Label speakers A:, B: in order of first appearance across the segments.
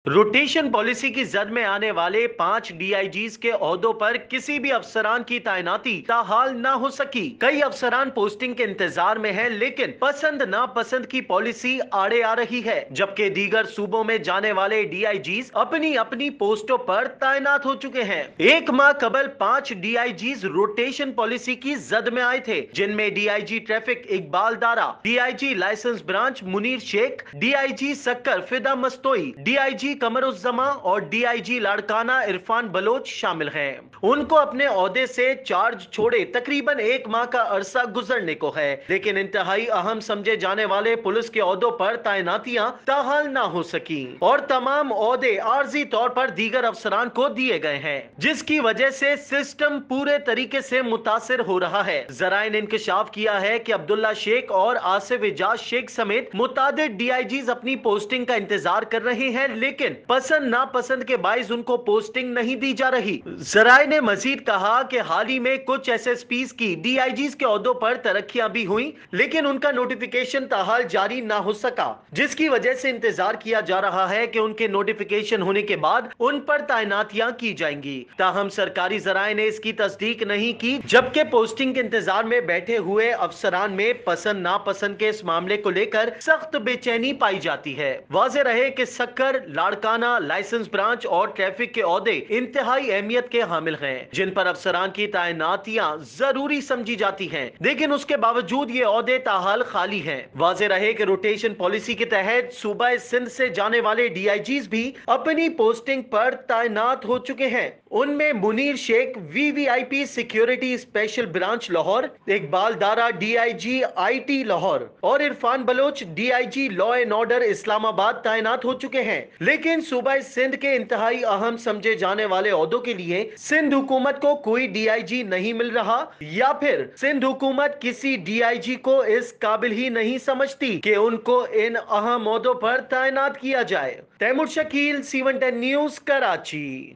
A: Rotation policy की जद में आने वाले 5 डीआईजीज के ओहदों पर किसी भी अफसरान की तैनाती ताहाल ना हो सकी। कई अफसरान पोस्टिंग के इंतजार में हैं, लेकिन पसंद नापसंद की पॉलिसी आड़े आ रही है, जबकि दीगर सूबों में जाने वाले डीआईजीज अपनी अपनी पोस्टों पर तैनात हो चुके हैं। एक माह कबल 5 डीआईजीज रोटेशन पॉलिसी की जद में आए थे, जिनमें DIG traffic Iqbal Dara, DIG licence branch Munir Sheikh, DIG Sukkur Fida Mastoi, DIG कमरुज़्ज़मा और डीआईजी लाड़काना इरफान बलोच शामिल हैं। उनको अपने ओहदे से चार्ज छोड़े तकरीबन एक माह का अरसा गुजरने को है, लेकिन इंतहाई अहम समझे जाने वाले पुलिस के ओहदों पर तैनातियां ताहाल ना हो सकी और तमाम ओहदे आर्जी तौर पर दीगर अफसरान को दिए गए हैं, जिसकी वजह से सिस्टम पूरे तरीके से मुतासिर हो रहा है। जराए ने इंकशाफ किया है कि अब्दुल्ला शेख और आसिफ इजाज शेख समेत मुतादिद डीआईजीज अपनी पोस्टिंग का इंतजार कर रहे हैं, लेकिन पसंद नापसंद के बाइस उनको पोस्टिंग नहीं दी जा रही। जराए ने मजीद कहा कि हाल ही में कुछ एसएसपीज की डीआईजीज के ओहदों पर तरक्कियां भी हुई, लेकिन उनका नोटिफिकेशन ताहाल जारी ना हो सका, जिसकी वजह से इंतजार किया जा रहा है कि उनके नोटिफिकेशन होने के बाद उन पर तैनातियां की जाएंगी। ताहम सरकारी जराए ने इसकी तस्दीक नहीं की, जबकि पोस्टिंग के इंतजार में बैठे हुए अफसरान में पसंद नापसंद के इस मामले को लेकर सख्त बेचैनी पाई जाती है। वाज़ेह रहे कि सक्कर, लाड़काना, लाइसेंस ब्रांच और ट्रैफिक के ओहदे इंतहाई अहमियत के हामिल हैं, जिन पर अफसरान की तैनातियां जरूरी समझी जाती हैं, लेकिन उसके बावजूद ये ओहदे ताहाल खाली हैं। वाज़ेह रहे कि रोटेशन पॉलिसी के तहत सूबा सिंध से जाने वाले डीआईजीज भी अपनी पोस्टिंग पर तैनात हो चुके हैं। उनमें Munir Sheikh VVIP security special branch Lahore, Iqbal Dara DIG IT Lahore और Irfan Baloch DIG law and order Islamabad तैनात हो चुके हैं। लेकिन सूबा सिंध के इंतहाई अहम समझे जाने वाले ओहदों के लिए सिंध हुकूमत को कोई डीआईजी नहीं मिल रहा, या फिर सिंध हुकूमत किसी डीआईजी को इस काबिल ही नहीं समझती कि उनको इन अहम ओहदों पर तैनात किया जाए। Taimur Shakeel, C110 news, Karachi.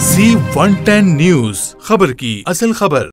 B: C110 news, खबर की असल खबर।